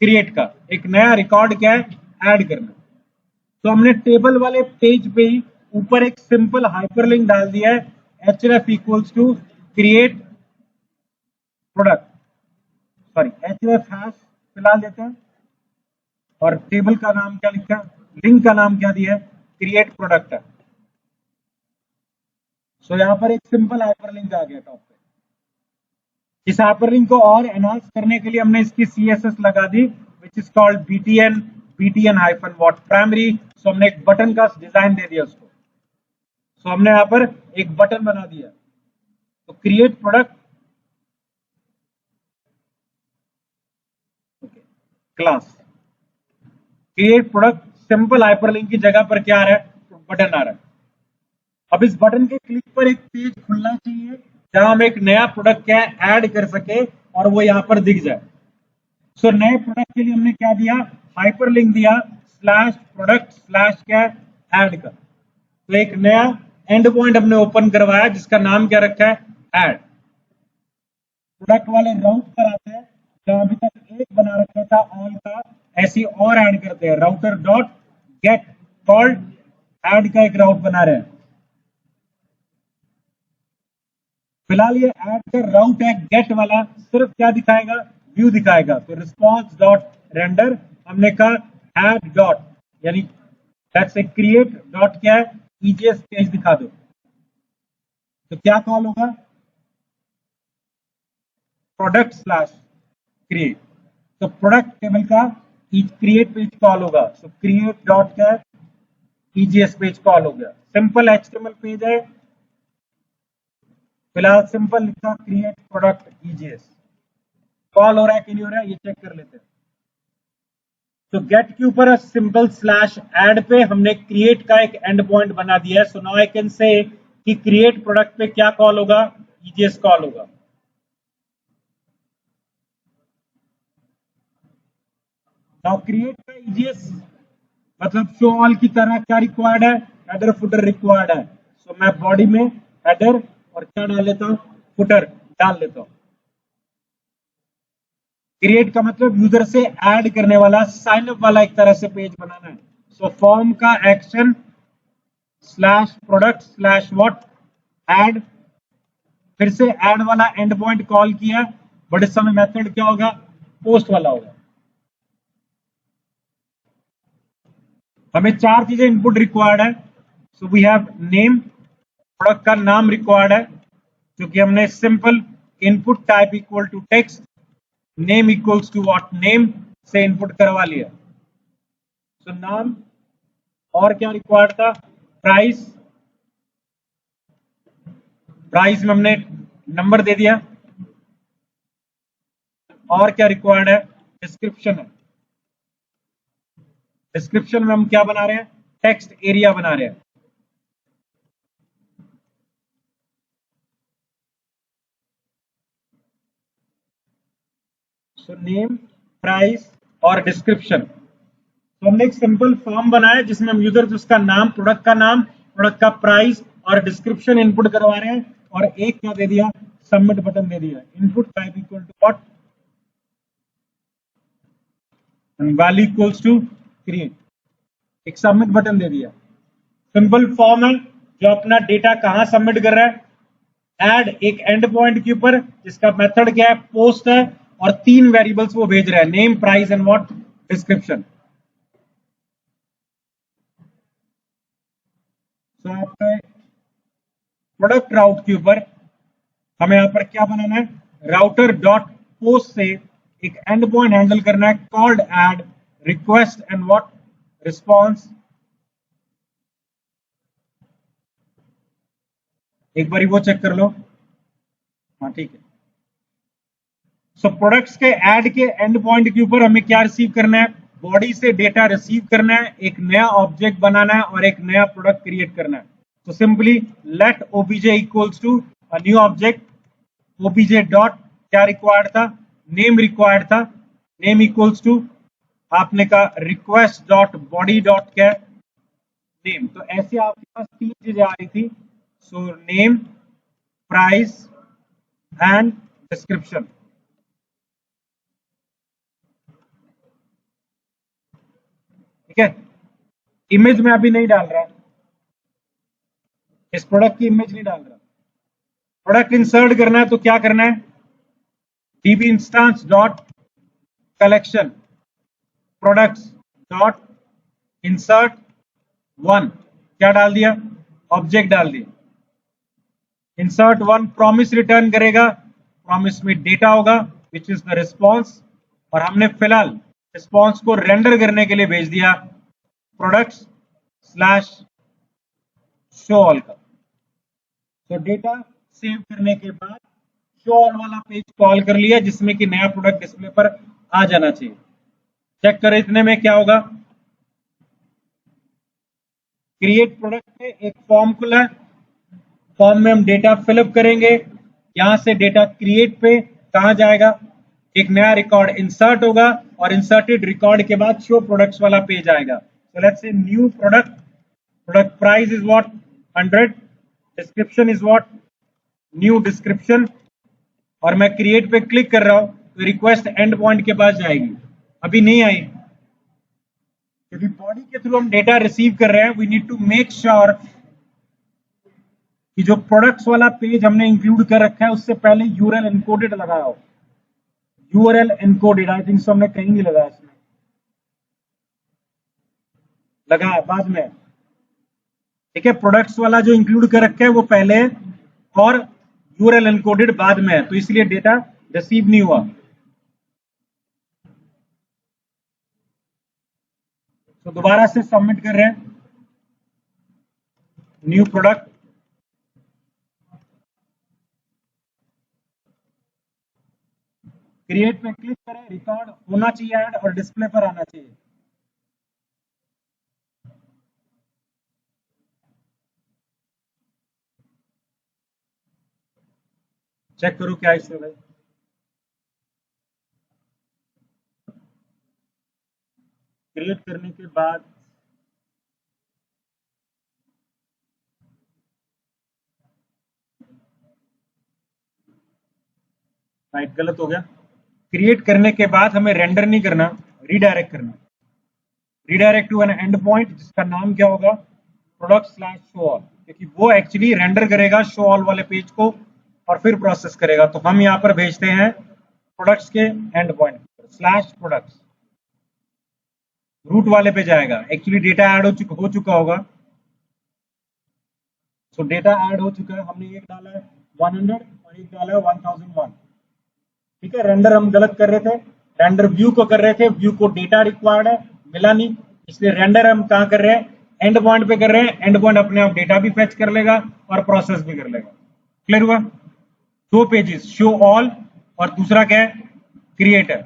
Create का, एक नया रिकॉर्ड क्या है, ऐड करना। तो हमने टेबल वाले पेज पे ही ऊपर एक सिंपल हाइपरलिंक डाल दिया है, href equals to create product, sorry href hash फिलहाल देते हैं, और टेबल का नाम क्या लिखा है, लिंक का नाम क्या दिया है, क्रिएट प्रोडक्ट है। सो यहां पर एक सिंपल हाइपरलिंक आ गया टॉप पे। इस हाइपरलिंक को और एनहांस करने के लिए हमने इसकी CSS लगा दी, which is called btn hyphen what primary. So हमने एक बटन का डिजाइन दे दिया उसको। सो हमने यहां पर एक बटन बना दिया। तो create product class, create product simple hyperlink की जगह पर क्या आ रहा है, बटन आ रहा है। अब इस बटन के क्लिक पर एक पेज खुलना चाहिए जहां हम एक नया प्रोडक्ट क्या है ऐड कर सके और वो यहां पर दिख जाए। सो नए प्रोडक्ट के लिए हमने क्या दिया, हाइपरलिंक दिया स्लैश प्रोडक्ट स्लैश क्या ऐड का। तो एक नया एंड पॉइंट हमने ओपन करवाया जिसका नाम क्या रखा है, ऐड। प्रोडक्ट वाले राउट पर आते हैं, जहां अभी तक एक बना रखा था ऑल का, ऐसी और ऐड करते हैं, router dot gate called add का एक राउट बना रहे हैं। फिलहाल ये ऐड का राउट है, गेट वाला सिर्फ क्या दिखाएगा, व्यू दिखाएगा। तो रिस्पॉन्स डॉट रेंडर हमने कहा ऐड डॉट, यानी लेट्स से क्रिएट डॉट क्या है, ईजीएस पेज दिखा दो। तो क्या कॉल होगा, प्रोडक्ट स्लैश क्रिएट। तो प्रोडक्ट टेबल का क्रिएट पेज कॉल होगा। सो क्रिएट डॉट क्या है, ईजीएस पेज कॉल हो गया। सिंपल HTML पेज है, फिलहाल सिंपल लिखा क्रिएट प्रोडक्ट ईजीएस। कॉल हो रहा है कि नहीं हो रहा है ये चेक कर लेते हैं। तो गेट के ऊपर सिंपल स्लैश ऐड पे हमने क्रिएट का एक एंड पॉइंट बना दिया है। So now I can say कि क्रिएट प्रोडक्ट पे क्या कॉल होगा, ईजीएस कॉल होगा। नाउ क्रिएट का ईजीएस मतलब शो ऑल की तरह क्या रिक्वायर्ड है, हेडर फुटर रिक्वायर्ड है। सो मैं बॉडी में हेडर और क्या डाल लेता हूं, फुटर डाल लेता हूं। क्रिएट का मतलब यूजर से ऐड करने वाला, साइन अप वाला एक तरह से पेज बनाना है। सो फॉर्म का action slash product slash what add, फिर से ऐड वाला एंड पॉइंट कॉल किया, बट इस समय मेथड क्या होगा, पोस्ट वाला होगा। हमें चार चीजें इनपुट रिक्वायर्ड है। So we have name, product का नाम रिक्वायर्ड है, क्योंकि हमने simple input type equal to text, name equals to what name से इनपुट करवा लिया। सो नाम, और क्या रिक्वायर्ड था, प्राइस, प्राइस में हमने नंबर दे दिया। और क्या रिक्वायर्ड है, डिस्क्रिप्शन है। डिस्क्रिप्शन में हम क्या बना रहे हैं, टेक्स्ट एरिया बना रहे हैं। सो नेम, प्राइस और डिस्क्रिप्शन। तो हमने एक सिंपल फॉर्म बनाया जिसमें हम यूजर उसका नाम, प्रोडक्ट का प्राइस और डिस्क्रिप्शन इनपुट करवा रहे हैं, और एक क्या दे दिया, सबमिट बटन दे दिया। Input type equal to what, value equals to create, एक सबमिट बटन दे दिया। सिंपल फॉर्म है जो अपना डेटा कहां सबमिट कर रहा है, ऐड एक एंड पॉइंट के ऊपर जिसका मेथड क्या है, पोस्ट है, और तीन वेरिएबल्स वो भेज रहा है, name, price and what, description. तो आपका प्रोडक्ट राउट के ऊपर हमें यहां पर क्या बनाना है, राउटर डॉट पोस्ट से एक एंड पॉइंट हैंडल करना है, called add request and what, response. एक बार वो चेक कर लो, हाँ ठीक है। सो प्रोडक्ट्स के ऐड के एंड पॉइंट के ऊपर हमें क्या रिसीव करना है, बॉडी से डेटा रिसीव करना है, एक नया ऑब्जेक्ट बनाना है और एक नया प्रोडक्ट क्रिएट करना है। तो simply let OBJ equals to a new object, OBJ dot क्या रिक्वायर्ड था, नेम रिक्वायर्ड था, नेम इक्वल्स टू आपने कहा रिक्वेस्ट डॉट बॉडी डॉट क्या नेम। तो ऐसे आपके पास तीन चीजें आ रही थी, so name, price and description. ठीक है, इमेज में अभी नहीं डाल रहा, इस प्रोडक्ट की इमेज नहीं डाल रहा। प्रोडक्ट इंसर्ट करना है तो क्या करना है, db instance dot collection products dot insert one, क्या डाल दिया, ऑब्जेक्ट डाल दिया। इंसर्ट वन प्रॉमिस रिटर्न करेगा, प्रॉमिस में डेटा होगा विच इज द रिस्पॉन्स, और हमने फिलहाल रिस्पॉन्स को रेंडर करने के लिए भेज दिया प्रोडक्ट्स स्लैश शो ऑल का। तो डेटा सेव करने के बाद शो ऑल वाला पेज कॉल कर लिया जिसमें कि नया प्रोडक्ट डिस्प्ले पर आ जाना चाहिए। चेक करें इतने में क्या होगा, क्रिएट प्रोडक्ट में एक फॉर्म खुला है, फॉर्म में हम डेटा फिलअप करेंगे, यहां से डेटा क्रिएट पे कहां जाएगा, एक नया रिकॉर्ड इंसर्ट होगा और इंसर्टेड रिकॉर्ड के बाद शो प्रोडक्ट्स वाला पेज आएगा। So let's say new product, product price is what 100, description is what new description, और मैं क्रिएट पे क्लिक कर रहा हूं तो रिक्वेस्ट एंड पॉइंट के पास जाएगी, अभी नहीं आई क्योंकि बॉडी के थ्रू हम डेटा रिसीव कर रहे हैं। We need to make sure कि जो प्रोडक्ट्स वाला पेज हमने इंक्लूड कर रखा है उससे पहले यूआरएल एनकोडेड लगाया हो, URL encoded, I think so हमने कहीं नहीं लगाया, इसमें लगाया बाद में, ठीक है। प्रोडक्ट्स वाला जो इंक्लूड कर रखा है वो पहले है और यूआरएल एनकोडेड बाद में है, तो इसलिए डेटा रिसीव नहीं हुआ। तो दोबारा से सबमिट कर रहे हैं, न्यू प्रोडक्ट, क्रिएट पे क्लिक करें, रिकॉर्ड होना चाहिए ऐड और डिस्प्ले पर आना चाहिए। चेक करो क्या इशू है। क्रिएट करने के बाद राइट, गलत हो गया। क्रिएट करने के बाद हमें रेंडर नहीं करना, रीडायरेक्ट करना, redirect to an end point जिसका नाम क्या होगा, प्रोडक्ट स्लैश शो ऑल, क्योंकि वो एक्चुअली रेंडर करेगा शो ऑल वाले पेज को और फिर प्रोसेस करेगा। तो हम यहां पर भेजते हैं प्रोडक्ट्स के end point slash products, route वाले पे जाएगा, एक्चुअली डेटा ऐड हो चुका होगा। सो डेटा ऐड हो चुका है, हमने एक डाला है 100 और एक डाला है 1001, ठीक है। रेंडर हम गलत कर रहे थे, रेंडर व्यू को कर रहे थे, व्यू को डेटा रिक्वायर्ड है, मिला नहीं, इसलिए रेंडर हम कहां कर रहे हैं, एंड पॉइंट पे कर रहे हैं। एंड पॉइंट अपने आप डेटा भी फेच कर लेगा और प्रोसेस भी कर लेगा। क्लियर हुआ, दो पेजेस, शो ऑल और दूसरा क्या है, क्रिएटर।